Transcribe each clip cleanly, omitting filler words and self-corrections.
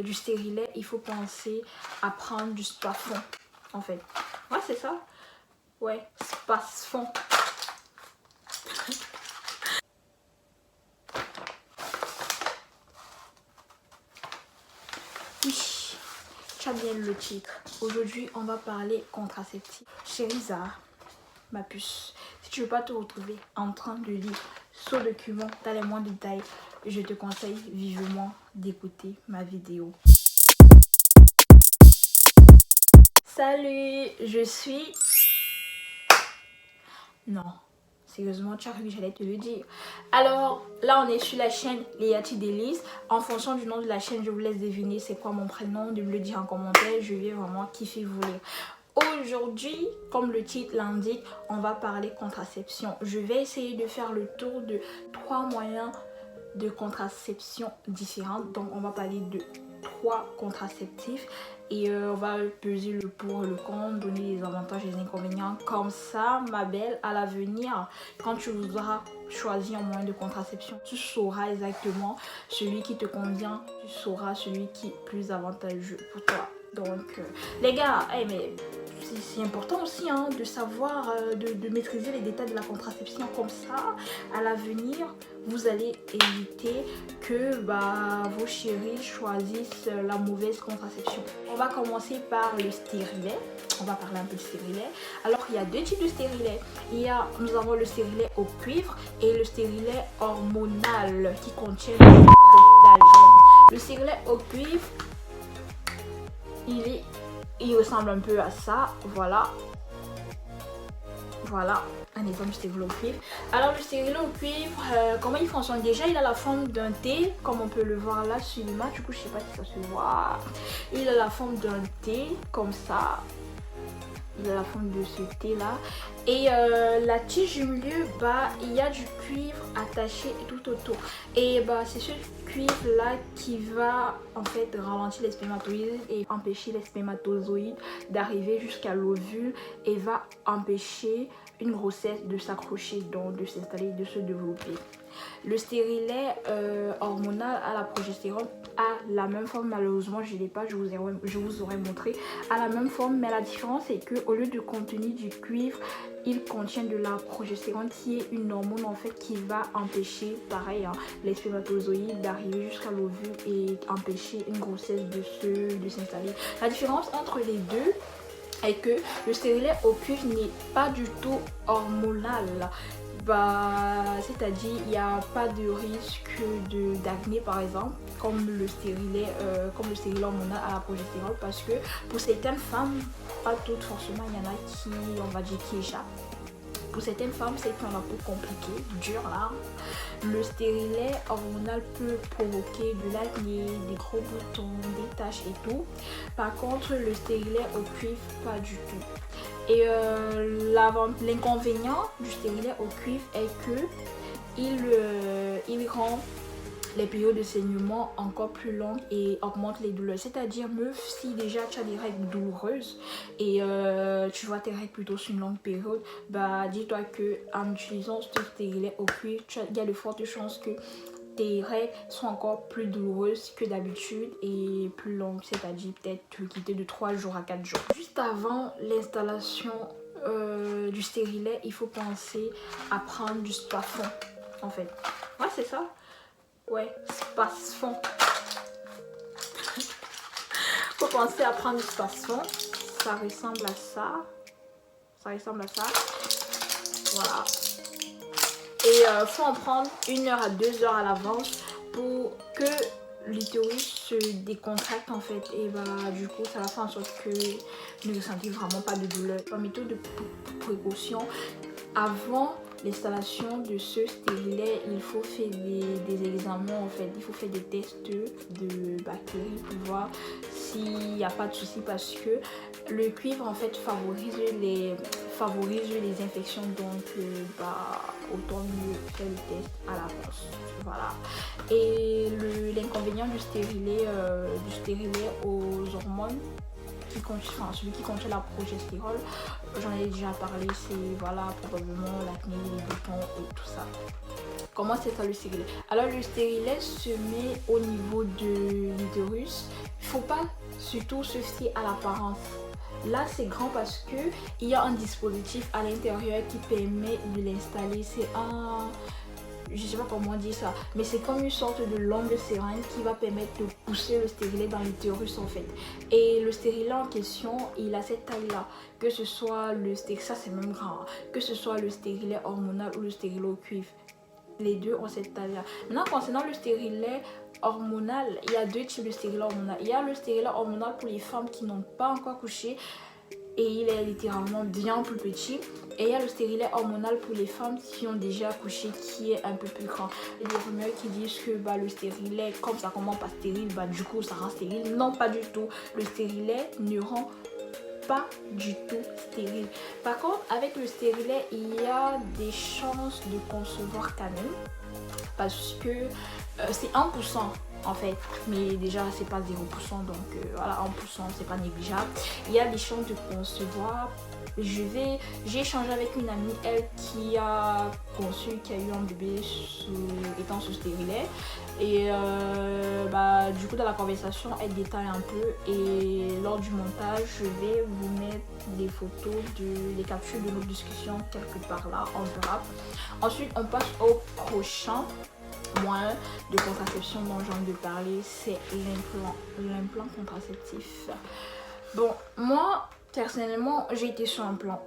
Du stérilet, il faut penser à prendre du Spasfon en fait. Ouais, c'est ça. Ouais, Spasfon. Oui, tu as bien le titre. Aujourd'hui, on va parler contraceptif. Chérie Zara, ma puce, si tu veux pas te retrouver en train de lire ce document dans les moindres détails, je te conseille vivement d'écouter ma vidéo. Salut, je suis... Non, sérieusement, tu as cru que j'allais te le dire. Alors, là, on est sur la chaîne Léati Délices. En fonction du nom de la chaîne, je vous laisse deviner c'est quoi mon prénom, de me le dire en commentaire. Je vais vraiment kiffer vous lire. Aujourd'hui, comme le titre l'indique, on va parler contraception. Je vais essayer de faire le tour de 3 moyens de contraception différentes. Donc, on va parler de 3 contraceptifs et on va peser le pour et le contre, donner les avantages et les inconvénients. Comme ça, ma belle, à l'avenir, quand tu voudras choisir un moyen de contraception, tu sauras exactement celui qui te convient, tu sauras celui qui est plus avantageux pour toi. Donc, les gars, hey, mais c'est important aussi hein, de savoir, de maîtriser les détails de la contraception. Comme ça, à l'avenir, vous allez éviter que vos chéris choisissent la mauvaise contraception. On va commencer par le stérilet. On va parler un peu de stérilet. Alors, il y a deux types de stérilet. Nous avons le stérilet au cuivre et le stérilet hormonal qui contient le stérilet au cuivre. Il ressemble un peu à ça, voilà un exemple du stérilet au cuivre. Alors le stérilet au cuivre, comment il fonctionne? Déjà il a la forme d'un thé, comme on peut le voir là sur l'image, du coup je sais pas si ça se voit. Il a la forme d'un thé, comme ça. Il a la forme de ce thé là. Et la tige du milieu, il y a du cuivre attaché tout autour. Et c'est ce cuivre là qui va en fait ralentir les spermatozoïdes et empêcher les spermatozoïdes d'arriver jusqu'à l'ovule et va empêcher une grossesse de s'accrocher, donc de s'installer, de se développer. Le stérilet hormonal à la progestérone a la même forme, malheureusement je ne l'ai pas, je vous aurais montré, a la même forme, mais la différence c'est que au lieu de contenir du cuivre, il contient de la progestérone qui est une hormone en fait qui va empêcher, pareil, les spermatozoïdes d'arriver jusqu'à l'ovule et empêcher une grossesse de s'installer. La différence entre les deux est que le stérilet au cuivre n'est pas du tout hormonal. C'est-à-dire il n'y a pas de risque d'acné par exemple comme le stérilet hormonal à la progestérone, parce que pour certaines femmes, pas toutes forcément, il y en a qui, on va dire, qui échappent. Pour certaines femmes, c'est un peu compliqué, dur là. Le stérilet hormonal peut provoquer de l'acné, des gros boutons, des taches et tout. Par contre, le stérilet au cuivre, pas du tout. Et l'inconvénient du stérilet au cuivre est que il rend les périodes de saignement encore plus longues et augmente les douleurs. C'est-à-dire, meuf, si déjà tu as des règles douloureuses et tu vois tes règles plutôt sur une longue période, dis-toi que en utilisant ce stérilet au cuivre, il y a de fortes chances que tes règles sont encore plus douloureuses que d'habitude et plus longues, c'est-à-dire peut-être quitter de 3 jours à 4 jours. Juste avant l'installation du stérilet, il faut penser à prendre du Spasfon en fait. Ouais, c'est ça. Ouais, Spasfon. Faut penser à prendre du Spasfon. Ça ressemble à ça. Voilà. Et faut en prendre 1 heure à 2 heures à l'avance pour que l'utérus se décontracte en fait. Et du coup ça va faire en sorte que vous ne ressentez vraiment pas de douleur. En méthode de précaution, avant l'installation de ce stérilet, il faut faire des examens en fait. Il faut faire des tests de bactéries pour voir s'il n'y a pas de souci, parce que le cuivre en fait favorise les infections. Donc autant mieux faire le test à l'avance. Voilà. Et l'inconvénient du stérilet aux hormones, celui qui contient la progestérone, j'en ai déjà parlé, c'est probablement l'acné, les boutons et tout ça. Comment s'installe le stérilet? Alors le stérilet se met au niveau de l'utérus. Il ne faut pas surtout se fier à l'apparence. Là c'est grand parce que il y a un dispositif à l'intérieur qui permet de l'installer. C'est un... je sais pas comment on dit ça, mais c'est comme une sorte de longue seringue qui va permettre de pousser le stérilet dans l'utérus en fait. Et le stérilet en question, il a cette taille là, que ce soit le stérilet, ça c'est même grand, que ce soit le stérilet hormonal ou le stérilet au cuivre. Les deux ont cette taille là. Maintenant concernant le stérilet hormonal, il y a deux types de stérilet hormonal. Il y a le stérilet hormonal pour les femmes qui n'ont pas encore couché, et il est littéralement bien plus petit. Et il y a le stérilet hormonal pour les femmes qui ont déjà accouché, qui est un peu plus grand. Il y a des rumeurs qui disent que le stérilet, comme ça commence par stérile, du coup ça rend stérile. Non, pas du tout. Le stérilet ne rend pas du tout stérile. Par contre, avec le stérilet, il y a des chances de concevoir quand même, parce que c'est 1% en fait, mais déjà c'est pas 0%, donc voilà, 1% c'est pas négligeable. Il y a des chances de concevoir. J'ai échangé avec une amie, elle qui a conçu, qui a eu un bébé étant sous stérilet, et du coup dans la conversation elle détaille un peu, et lors du montage je vais vous mettre des photos des captures de nos discussions quelque part là, on verra. Ensuite on passe au prochain moyen de contraception dont j'ai envie de parler, c'est l'implant contraceptif. Bon, moi personnellement j'ai été sur un plan.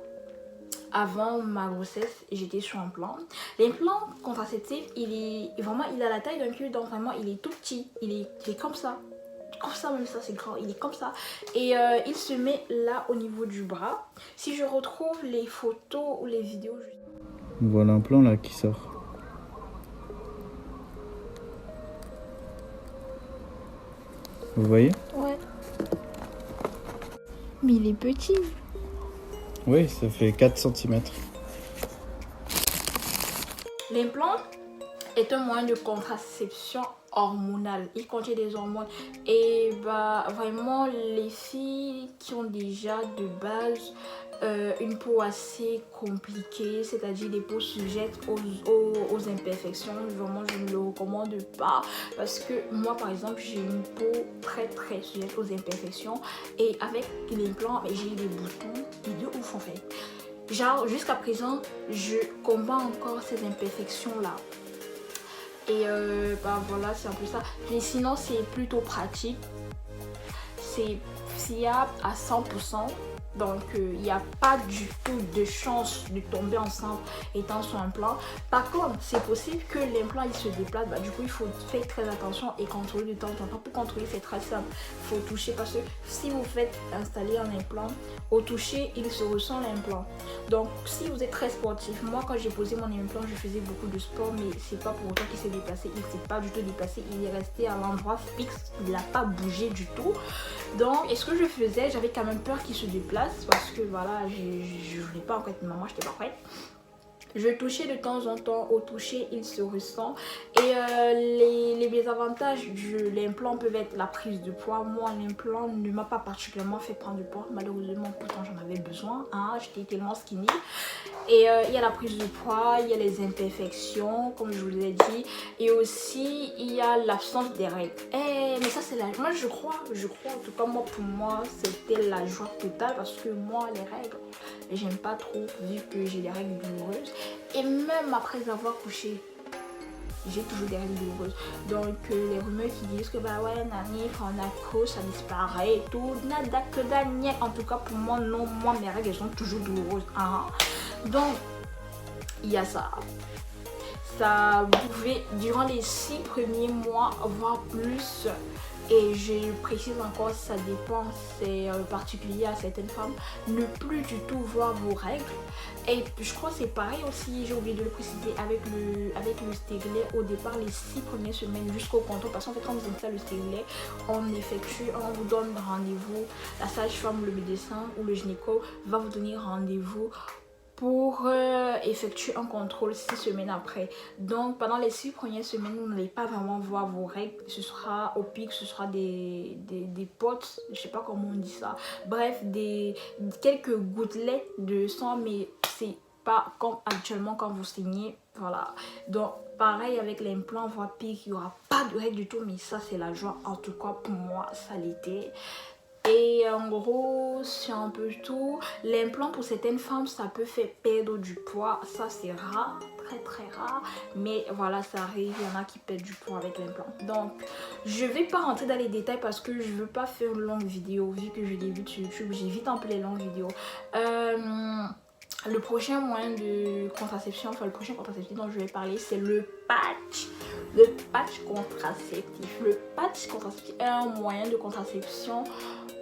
Avant ma grossesse, j'étais sur un plan. L'implant contraceptif, il a la taille d'un cul, donc vraiment il est tout petit, il est comme ça. Comme ça, même ça c'est grand, il est comme ça. Et il se met là au niveau du bras. Si je retrouve les photos ou les vidéos, voilà un plan là qui sort. Vous voyez? Ouais. Mais il est petit. Oui, ça fait 4 cm. L'implant est un moyen de contraception hormonale. Il contient des hormones. Et vraiment, les filles qui ont déjà de base une peau assez compliquée, c'est-à-dire des peaux sujettes aux imperfections, vraiment je ne le recommande pas, parce que moi par exemple j'ai une peau très sujette aux imperfections, et avec l'implant j'ai des boutons et de ouf en fait. Genre jusqu'à présent je combats encore ces imperfections là. Et voilà, c'est un peu ça. Mais sinon c'est plutôt pratique, c'est fiable à 100%. Donc il n'y a pas du tout de chance de tomber enceinte étant sur un plan. Par contre, c'est possible que l'implant il se déplace. Du coup, il faut faire très attention et contrôler de temps en temps. Pour contrôler, c'est très simple. Il faut toucher, parce que si vous faites installer un implant, au toucher, il se ressent l'implant. Donc si vous êtes très sportif, moi quand j'ai posé mon implant, je faisais beaucoup de sport, mais c'est pas pour autant qu'il s'est déplacé. Il s'est pas du tout déplacé. Il est resté à l'endroit fixe. Il n'a pas bougé du tout. Donc, et ce que je faisais, j'avais quand même peur qu'il se déplace, parce que voilà, je voulais pas, en fait, maman, j'étais pas prête. Je touchais de temps en temps, au toucher il se ressent. Et les désavantages de l'implant peuvent être la prise de poids. Moi l'implant ne m'a pas particulièrement fait prendre du poids, malheureusement, pourtant j'en avais besoin, hein, j'étais tellement skinny. Et il y a la prise de poids, il y a les imperfections comme je vous l'ai dit, et aussi il y a l'absence des règles. Mais ça c'est la... moi je crois en tout cas, moi pour moi c'était la joie totale, parce que moi les règles j'aime pas trop vu que j'ai des règles douloureuses, et même après avoir couché j'ai toujours des règles douloureuses. Donc les rumeurs qui disent que ouais nani, quand on accouche ça disparaît et tout, nada que dagne. En tout cas pour moi non, moi mes règles sont toujours douloureuses, hein. Donc il y a ça. Ça, vous pouvez durant les 6 premiers mois voire plus, et je précise encore, ça dépend, c'est particulier à certaines femmes, ne plus du tout voir vos règles. Et je crois que c'est pareil aussi, j'ai oublié de le préciser, avec le stérilet. Au départ, les 6 premières semaines jusqu'au contrôle, parce qu'en fait quand vous installez le stérilet, on vous donne rendez-vous, la sage-femme, le médecin ou le gynéco va vous donner rendez-vous pour effectuer un contrôle 6 semaines après. Donc pendant les 6 premières semaines, vous n'allez pas vraiment voir vos règles. Ce sera au pic, ce sera des potes, je sais pas comment on dit ça. Bref, quelques gouttelettes de sang, mais c'est pas comme actuellement quand vous saignez. Voilà, donc pareil avec l'implant, voire pire, il n'y aura pas de règles du tout, mais ça c'est la joie, en tout cas pour moi ça l'était. Et en gros, c'est un peu tout. L'implant pour certaines femmes, ça peut faire perdre du poids, ça c'est rare, très rare, mais voilà, ça arrive, il y en a qui perdent du poids avec l'implant. Donc je vais pas rentrer dans les détails parce que je veux pas faire une longue vidéo, vu que je l'ai vu sur YouTube, j'évite un peu les longues vidéos. Le prochain moyen de contraception, enfin le prochain contraceptif dont je vais parler, c'est le patch. Le patch contraceptif. Le patch contraceptif est un moyen de contraception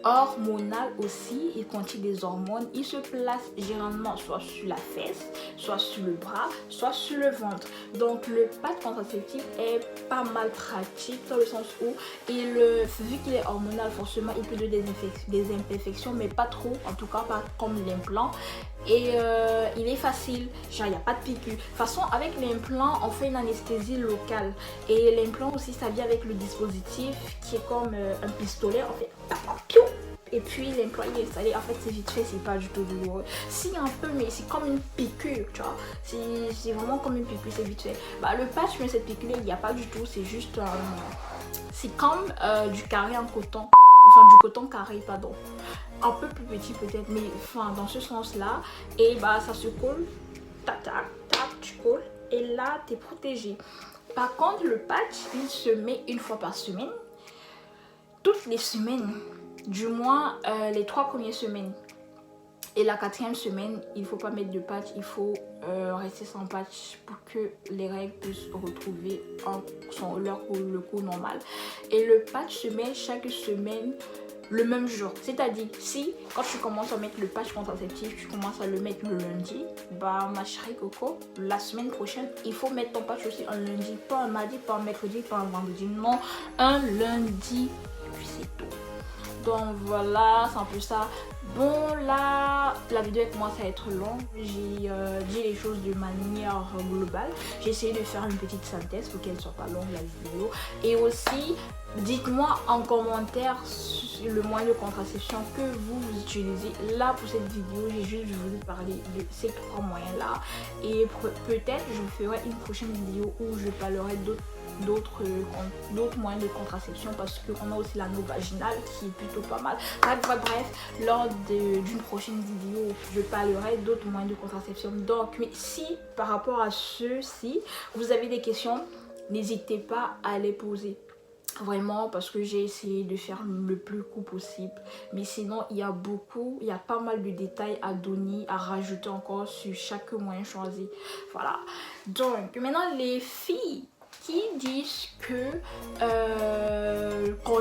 hormonal aussi. Il contient des hormones. Il se place généralement soit sur la fesse, soit sur le bras, soit sur le ventre. Donc le patch contraceptif est pas mal pratique dans le sens où vu qu'il est hormonal, forcément il peut donner des imperfections, mais pas trop, en tout cas pas comme l'implant. Et il est facile, genre il n'y a pas de piqûre. De toute façon, avec l'implant, on fait une anesthésie locale. Et l'implant aussi, ça vient avec le dispositif qui est comme un pistolet. En fait, et puis l'implant il est installé. En fait, c'est vite fait, c'est pas du tout douloureux. Si un peu, mais c'est comme une piqûre, tu vois. C'est vraiment comme une piqûre, c'est vite fait. Bah, le patch, mais cette piqûre, il n'y a pas du tout. C'est juste, c'est comme du carré en coton. Enfin, du coton carré, pardon. Un peu plus petit peut-être, mais enfin dans ce sens là. Et bah ça se colle, tac tac tac, tu colles et là t'es protégé. Par contre le patch il se met une fois par semaine, toutes les semaines, du moins les 3 premières semaines. Et la 4e semaine, il faut pas mettre de patch, il faut rester sans patch pour que les règles puissent retrouver le cours normal. Et le patch se met chaque semaine le même jour. C'est-à-dire, si quand tu commences à mettre le patch contraceptif, tu commences à le mettre le lundi, bah ma chérie Coco, la semaine prochaine, il faut mettre ton patch aussi un lundi, pas un mardi, pas un mercredi, pas un vendredi, non, un lundi, et puis c'est tout. Donc voilà, c'est un peu ça. Bon là, la vidéo commence à être longue. J'ai dit les choses de manière globale. J'ai essayé de faire une petite synthèse pour qu'elle ne soit pas longue la vidéo. Et aussi, dites-moi en commentaire le moyen de contraception que vous utilisez. Là pour cette vidéo, j'ai juste voulu parler de ces 3 moyens là. Et peut-être je ferai une prochaine vidéo où je parlerai d'autres moyens de contraception parce qu'on a aussi l'anneau vaginal qui est plutôt pas mal. Bref, lors d'une prochaine vidéo, je parlerai d'autres moyens de contraception. Donc, mais si par rapport à ceux-ci, vous avez des questions, n'hésitez pas à les poser. Vraiment, parce que j'ai essayé de faire le plus court possible. Mais sinon, il y a pas mal de détails à donner, à rajouter encore sur chaque moyen choisi. Voilà. Donc, maintenant, les filles qui disent que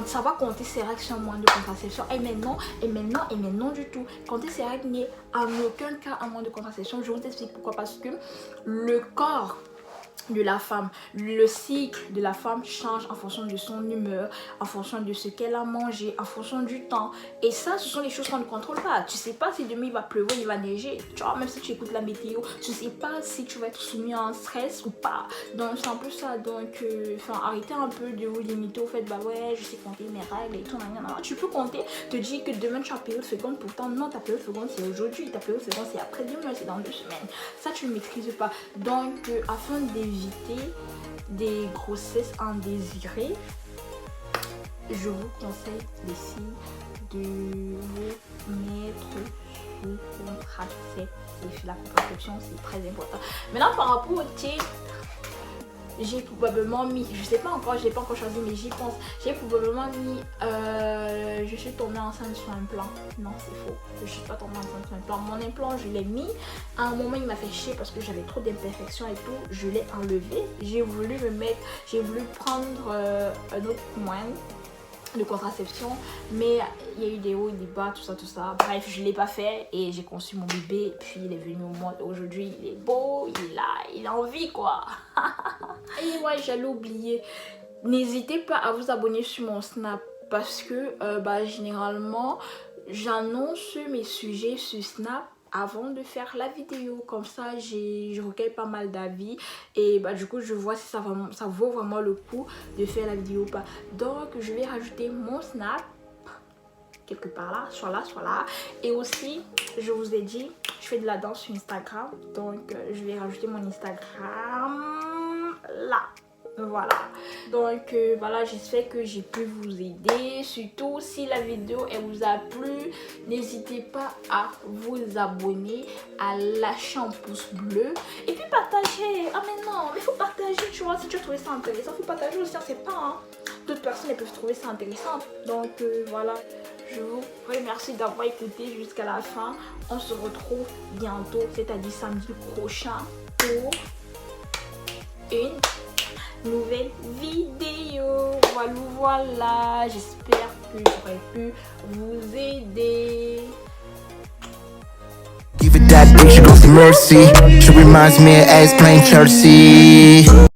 ça va compter ses règles sur un moyen de contraception. Et maintenant du tout. Compter ses règles n'est en aucun cas un moyen de contraception. Je vous explique pourquoi. Parce que le corps de la femme, le cycle de la femme change en fonction de son humeur, en fonction de ce qu'elle a mangé, en fonction du temps. Et ça, ce sont les choses qu'on ne contrôle pas. Tu sais pas si demain il va pleuvoir, il va neiger. Tu vois, même si tu écoutes la météo, tu sais pas si tu vas être soumis à un stress ou pas. Donc c'est un peu ça. Donc arrêtez un peu de vous limiter au fait, bah ouais, je sais compter mes règles et tout. Tu peux compter, te dire que demain tu as période féconde, pourtant non, ta période féconde c'est aujourd'hui, ta période féconde c'est après-demain, c'est dans 2 semaines. Ça tu ne maîtrises pas. Donc afin d'éviter des grossesses indésirées, je vous conseille les filles de vous mettre sous contraceptif. La contraception c'est très important. Maintenant par rapport au titre, j'ai probablement mis, je sais pas encore, je l'ai pas encore choisi mais j'y pense, j'ai probablement mis je suis tombée enceinte sur un plan. Non c'est faux, je suis pas tombée enceinte sur un plan. Mon implant je l'ai mis, à un moment il m'a fait chier parce que j'avais trop d'imperfections et tout, je l'ai enlevé. J'ai voulu prendre un autre moyen de contraception, mais il y a eu des hauts et des bas, tout ça. Bref, je l'ai pas fait et j'ai conçu mon bébé, puis il est venu au monde. Aujourd'hui il est beau, il a envie quoi. Et ouais, j'allais oublier, n'hésitez pas à vous abonner sur mon Snap parce que généralement j'annonce mes sujets sur Snap avant de faire la vidéo. Comme ça je recueille pas mal d'avis et du coup je vois si ça vaut vraiment le coup de faire la vidéo ou pas. Donc je vais rajouter mon Snap quelque part là, soit là. Et aussi je vous ai dit je fais de la danse sur Instagram. Donc, je vais rajouter mon Instagram là. Voilà. Donc, voilà, j'espère que j'ai pu vous aider. Surtout, si la vidéo elle vous a plu, n'hésitez pas à vous abonner, à lâcher un pouce bleu. Et puis, partager. Ah, mais non, il faut partager, tu vois. Si tu as trouvé ça intéressant, il faut partager aussi. On sait pas, hein. D'autres personnes elles peuvent trouver ça intéressant. Donc, voilà. Je vous remercie d'avoir écouté jusqu'à la fin. On se retrouve bientôt, c'est-à-dire samedi prochain, pour une nouvelle vidéo. Voilà. J'espère que j'aurai pu vous aider. Give it that bitch, she goes to mercy. She reminds me of Ace playing Chelsea.